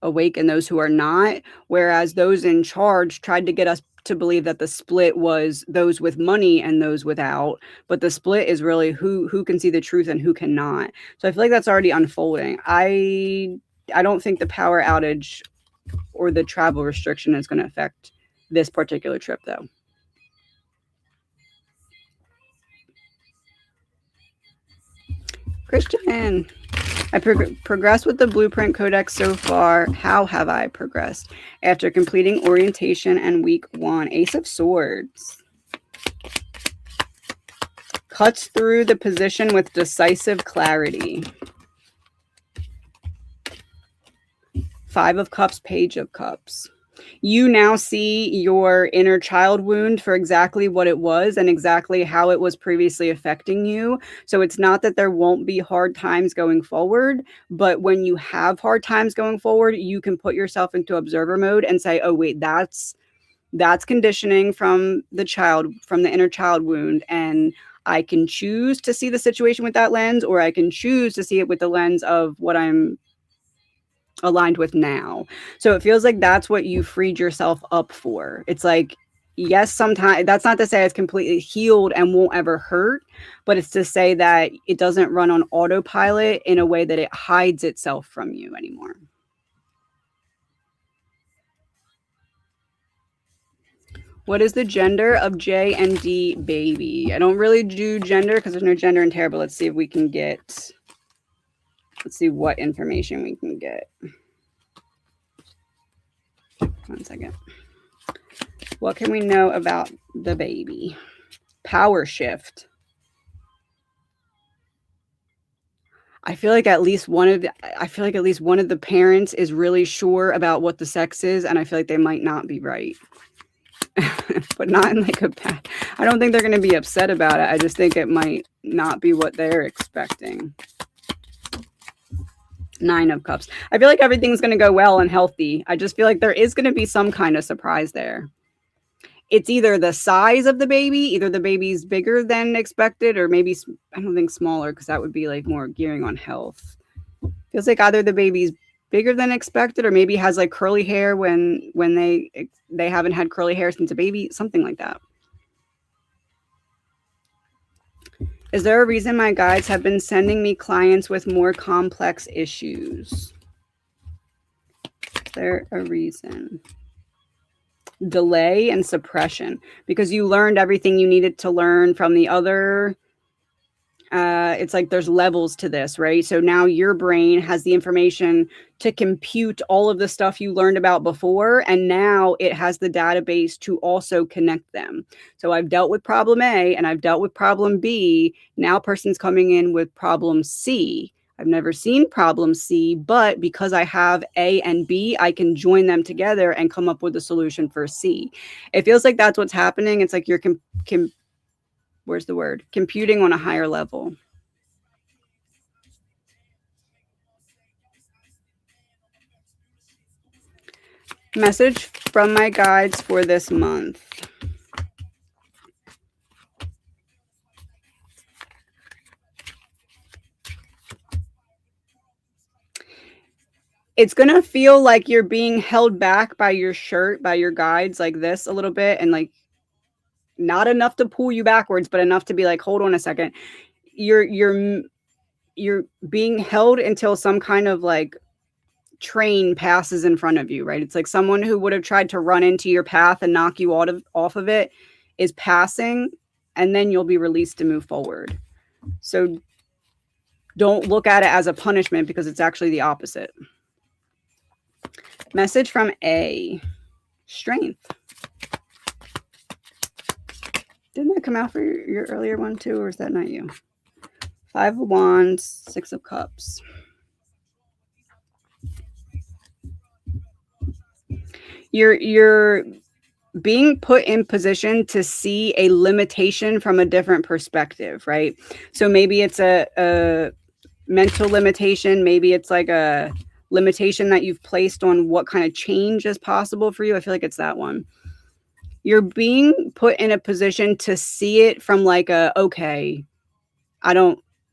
awake and those who are not, whereas those in charge tried to get us to believe that the split was those with money and those without, but the split is really who can see the truth and who cannot. So I feel like that's already unfolding. I don't think the power outage or the travel restriction is going to affect this particular trip, though. Christian, I progressed with the Blueprint Codex so far. How have I progressed? After completing orientation and week 1. Ace of Swords. Cuts through the position with decisive clarity. 5 of Cups, Page of Cups. You now see your inner child wound for exactly what it was and exactly how it was previously affecting you. So it's not that there won't be hard times going forward, but when you have hard times going forward, you can put yourself into observer mode and say, oh, wait, that's conditioning from the inner child wound. And I can choose to see the situation with that lens, or I can choose to see it with the lens of what I'm aligned with now. So it feels like that's what you freed yourself up for. It's like, yes, sometimes that's not to say it's completely healed and won't ever hurt, but it's to say that it doesn't run on autopilot in a way that it hides itself from you anymore. What is the gender of J and D baby? I don't really do gender because there's no gender in tarot, but let's see if we can get, let's see what information we can get. 1 second. What can we know about the baby? Power shift. I feel like at least one of the parents is really sure about what the sex is, and I feel like they might not be right. But not in like a bad. I don't think they're going to be upset about it. I just think it might not be what they're expecting. 9 of Cups. I feel like everything's going to go well and healthy. I just feel like there is going to be some kind of surprise there. It's either the size of the baby, either the baby's bigger than expected, or maybe, I don't think smaller, because that would be like more gearing on health. Feels like either the baby's bigger than expected, or maybe has like curly hair when they haven't had curly hair since a baby, something like that. Is there a reason my guides have been sending me clients with more complex issues? Is there a reason? Delay and suppression, because you learned everything you needed to learn from the other. It's like there's levels to this, right? So now your brain has the information to compute all of the stuff you learned about before, and now it has the database to also connect them. So I've dealt with problem A and I've dealt with problem B. Now person's coming in with problem C. I've never seen problem C, but because I have A and B, I can join them together and come up with a solution for C. It feels like that's what's happening. It's like you're where's the word? Computing on a higher level. Message from my guides for this month. It's going to feel like you're being held back by your shirt, by your guides like this a little bit, and like not enough to pull you backwards, but enough to be like, hold on a second. You're being held until some kind of like train passes in front of you, right? It's like someone who would have tried to run into your path and knock you off of it is passing, and then you'll be released to move forward. So don't look at it as a punishment, because it's actually the opposite. Message from A. Strength. Didn't that come out for your earlier one too, or is that not you? 5 of Wands, 6 of Cups. You're being put in position to see a limitation from a different perspective, right? So maybe it's a mental limitation. Maybe it's like a limitation that you've placed on what kind of change is possible for you. I feel like it's that one. You're being put in a position to see it from like okay,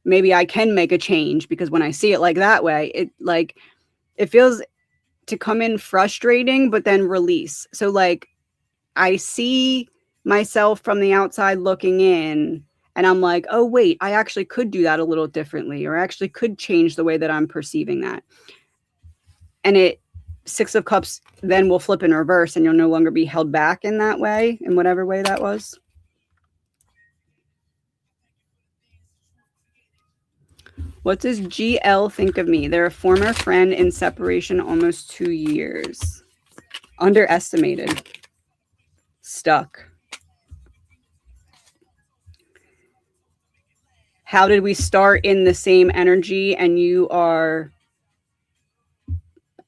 maybe I can make a change, because when I see it like that way, it feels to come in frustrating, but then release. So like I see myself from the outside looking in, and I'm like, oh wait, I actually could do that a little differently, or actually could change the way that I'm perceiving that. And 6 of Cups then will flip in reverse, and you'll no longer be held back in that way, in whatever way that was. What does GL think of me? They're a former friend in separation almost 2 years. Underestimated. Stuck. How did we start in the same energy and you are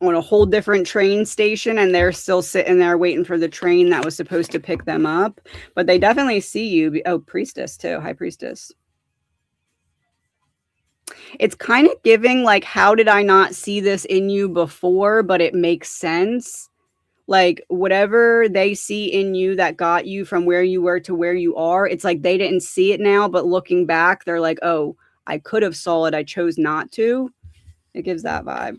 on a whole different train station and they're still sitting there waiting for the train that was supposed to pick them up? But they definitely see you. Oh, Priestess too. High Priestess. It's kind of giving like, how did I not see this in you before? But it makes sense. Like whatever they see in you that got you from where you were to where you are, it's like they didn't see it now, but looking back, they're like, oh, I could have saw it. I chose not to. It gives that vibe.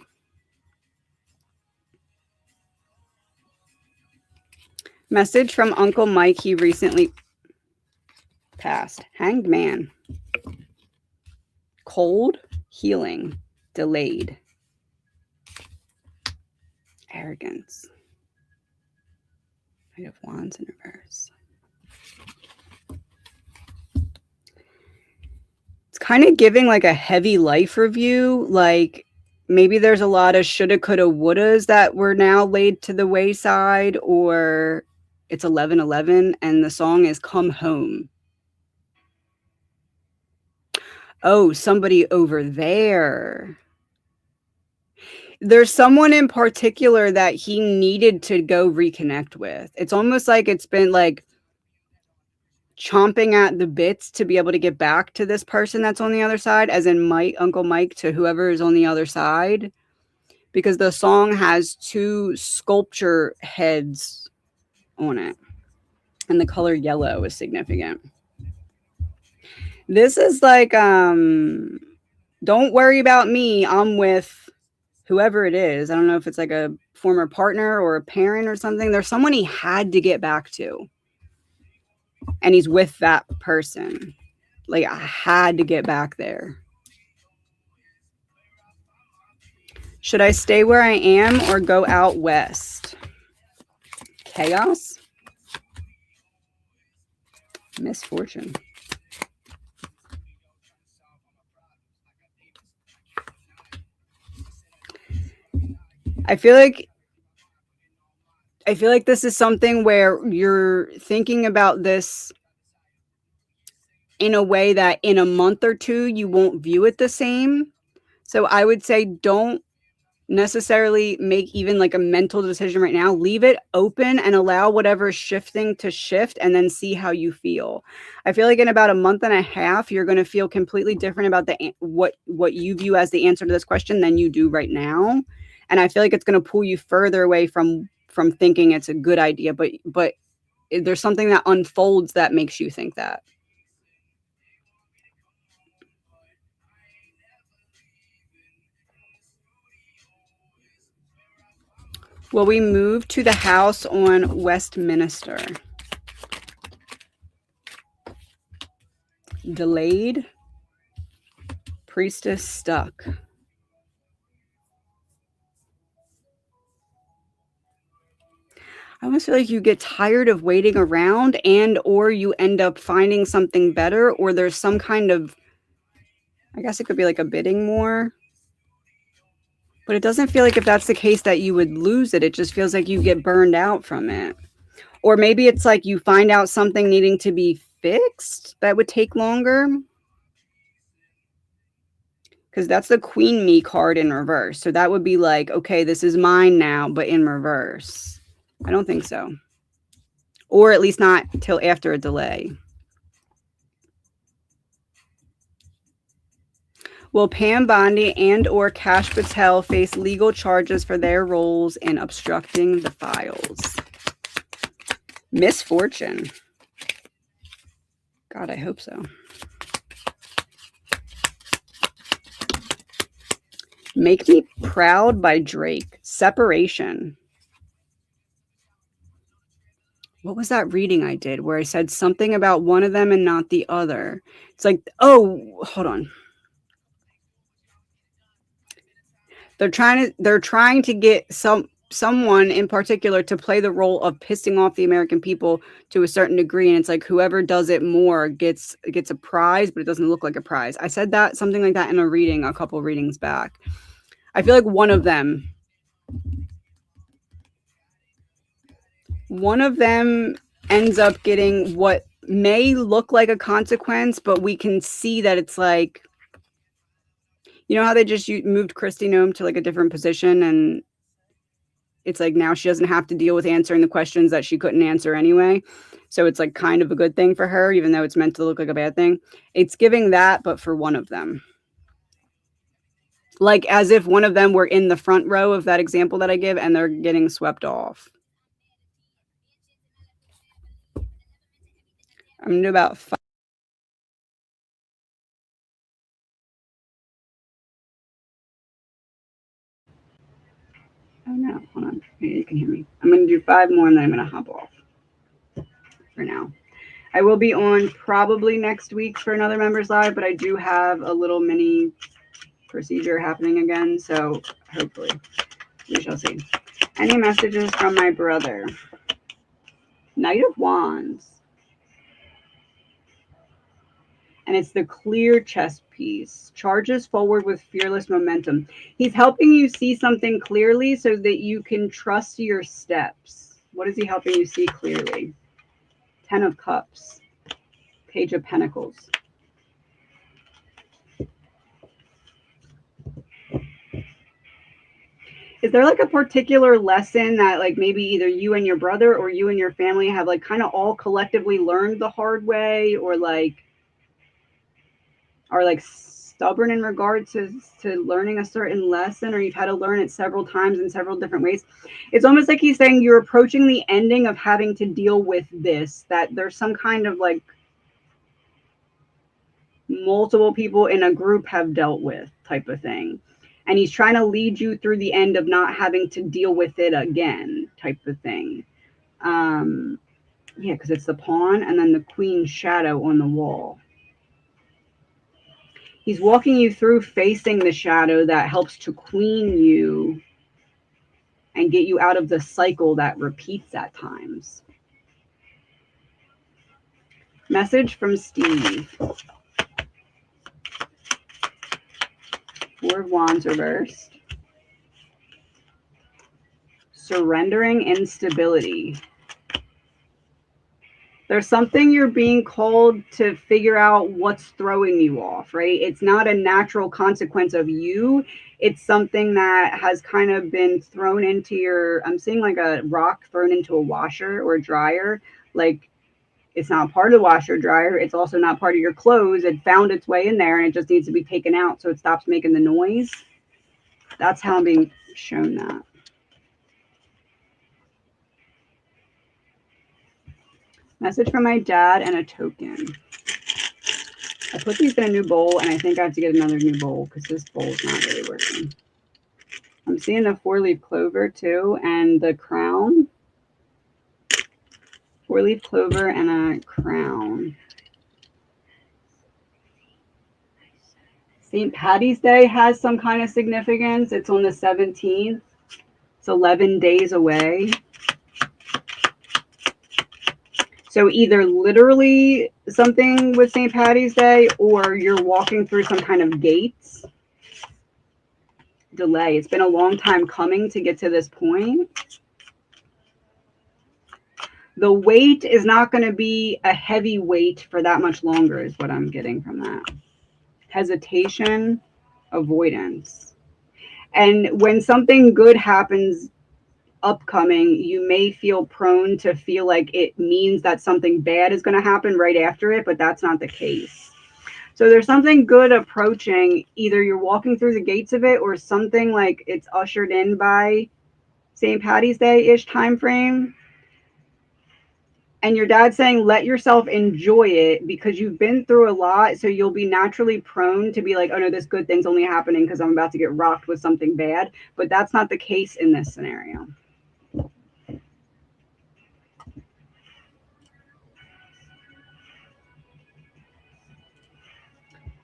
Message from Uncle Mike. He recently passed. Hanged Man. Cold, healing, delayed. Arrogance. Knight of Wands in reverse. It's kind of giving like a heavy life review. Like maybe there's a lot of shoulda, coulda, wouldas that were now laid to the wayside, or it's 11:11 and the song is Come Home. Oh, somebody over there. There's someone in particular that he needed to go reconnect with. It's almost like it's been like chomping at the bits to be able to get back to this person that's on the other side, as in Uncle Mike to whoever is on the other side, because the song has 2 sculpture heads on it and the color yellow is significant. This is like, don't worry about me. I'm with whoever it is. I don't know if it's like a former partner or a parent or something. There's someone he had to get back to, and he's with that person. Like, I had to get back there. Should I stay where I am or go out west? Chaos? Misfortune. I feel like this is something where you're thinking about this in a way that in a month or two you won't view it the same. So I would say don't necessarily make even like a mental decision right now. Leave it open and allow whatever's shifting to shift and then see how you feel. I feel like in about a month and a half you're going to feel completely different about the what you view as the answer to this question than you do right now. And I feel like it's going to pull you further away from thinking it's a good idea, but there's something that unfolds that makes you think that. Will we move to the house on Westminster? Delayed. Priestess stuck. I almost feel like you get tired of waiting around and or you end up finding something better, or there's some kind of, I guess it could be like a bidding war. But it doesn't feel like if that's the case that you would lose it. It just feels like you get burned out from it. Or maybe it's like you find out something needing to be fixed that would take longer. Because that's the Queen Me card in reverse. So that would be like, okay, this is mine now, but in reverse. I don't think so. Or at least not till after a delay. Will Pam Bondi and or Kash Patel face legal charges for their roles in obstructing the files? Misfortune. God, I hope so. Make Me Proud by Drake. Separation. What was that reading I did where I said something about one of them and not the other? It's like, oh, hold on. They're trying to get someone in particular to play the role of pissing off the American people to a certain degree, and it's like whoever does it more gets a prize, but it doesn't look like a prize. I said that something like that in a reading a couple readings back. I feel like one of them ends up getting what may look like a consequence, but we can see that it's like, you know how they just moved Kristi Noem to like a different position, and it's like now she doesn't have to deal with answering the questions that she couldn't answer anyway. So it's like kind of a good thing for her, even though it's meant to look like a bad thing. It's giving that, but for one of them. Like as if one of them were in the front row of that example that I give and they're getting swept off. I'm going to do about 5. Oh no, hold on. Maybe you can hear me. I'm going to do 5 more and then I'm going to hop off for now. I will be on probably next week for another Members Live, but I do have a little mini procedure happening again, so hopefully we shall see. Any messages from my brother? Knight of Wands. And it's the clear chess piece. Charges forward with fearless momentum. He's helping you see something clearly so that you can trust your steps. What is he helping you see clearly? 10 of Cups. Page of Pentacles. Is there like a particular lesson that like maybe either you and your brother or you and your family have like kind of all collectively learned the hard way, or like are like stubborn in regard to learning a certain lesson, or you've had to learn it several times in several different ways? It's almost like he's saying you're approaching the ending of having to deal with this, that there's some kind of like multiple people in a group have dealt with type of thing. And he's trying to lead you through the end of not having to deal with it again type of thing. Yeah, because it's the Pawn and then the Queen's shadow on the wall. He's walking you through facing the shadow that helps to clean you and get you out of the cycle that repeats at times. Message from Steve. Four of Wands reversed. Surrendering instability. There's something you're being called to figure out what's throwing you off, right? It's not a natural consequence of you. It's something that has kind of been thrown into your, I'm seeing like a rock thrown into a washer or dryer. Like, it's not part of the washer or dryer. It's also not part of your clothes. It found its way in there and it just needs to be taken out so it stops making the noise. That's how I'm being shown that. Message from my dad and a token. I put these in a new bowl, and I think I have to get another new bowl because this bowl is not really working. I'm seeing the 4-leaf clover too, and the crown. 4-leaf clover and a crown. St. Patty's Day has some kind of significance. It's on the 17th. It's 11 days away. So either literally something with St. Patty's Day, or you're walking through some kind of gates. Delay. It's been a long time coming to get to this point. The wait is not going to be a heavy wait for that much longer, is what I'm getting from that. Hesitation, avoidance. And when something good happens upcoming, you may feel prone to feel like it means that something bad is going to happen right after it, but that's not the case. So there's something good approaching. Either you're walking through the gates of it, or something like it's ushered in by St. Patty's Day-ish time frame. And your dad's saying, let yourself enjoy it because you've been through a lot. So you'll be naturally prone to be like, oh no, this good thing's only happening because I'm about to get rocked with something bad. But that's not the case in this scenario.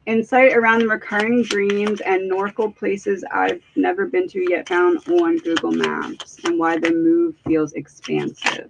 Insight around the recurring dreams and Norcal places I've never been to yet found on Google Maps, and why the move feels expansive.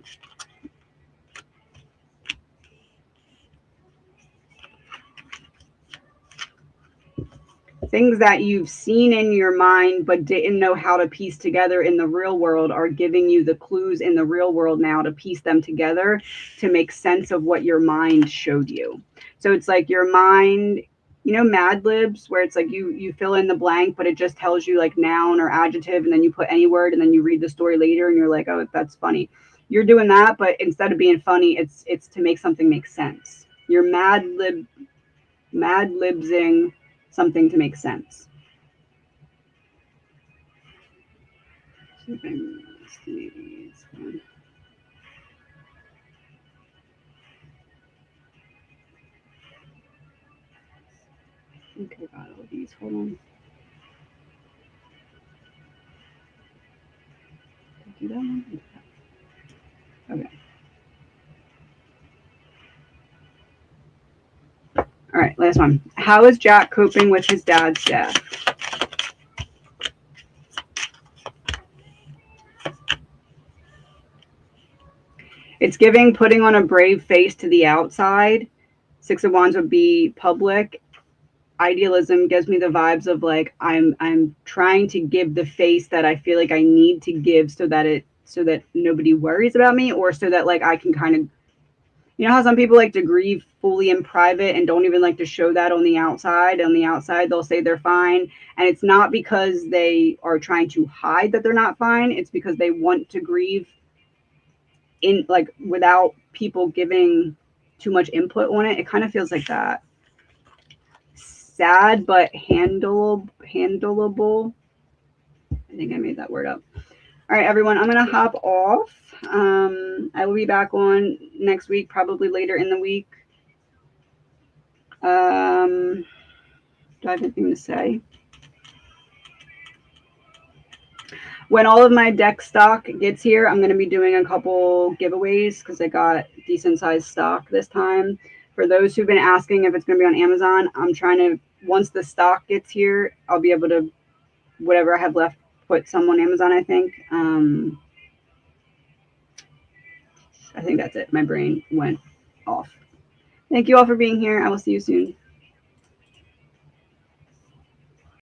Things that you've seen in your mind but didn't know how to piece together in the real world are giving you the clues in the real world now to piece them together to make sense of what your mind showed you. So it's like your mind, you know, Mad Libs, where it's like you fill in the blank, but it just tells you like noun or adjective, and then you put any word, and then you read the story later and you're like, oh, that's funny. You're doing that, but instead of being funny, it's to make something make sense. You're Mad Libsing something to make sense. Okay, got all these. Hold on. Do that one? Okay. All right, last one. How is Jack coping with his dad's death? It's giving putting on a brave face to the outside. 6 of Wands would be public. Idealism gives me the vibes of like I'm trying to give the face that I feel like I need to give so that nobody worries about me, or so that like I can kind of, you know how some people like to grieve fully in private and don't even like to show that on the outside. On the outside, they'll say they're fine. And it's not because they are trying to hide that they're not fine. It's because they want to grieve in like without people giving too much input on it. It kind of feels like that. Sad, but handleable. I think I made that word up. All right, everyone, I'm going to hop off. I will be back on next week, probably later in the week. Do I have anything to say? When all of my deck stock gets here, I'm going to be doing a couple giveaways because I got decent sized stock this time. For those who've been asking if it's going to be on Amazon, I'm trying to, once the stock gets here, I'll be able to, whatever I have left, put some on Amazon, I think. I think that's it. My brain went off. Thank you all for being here. I will see you soon.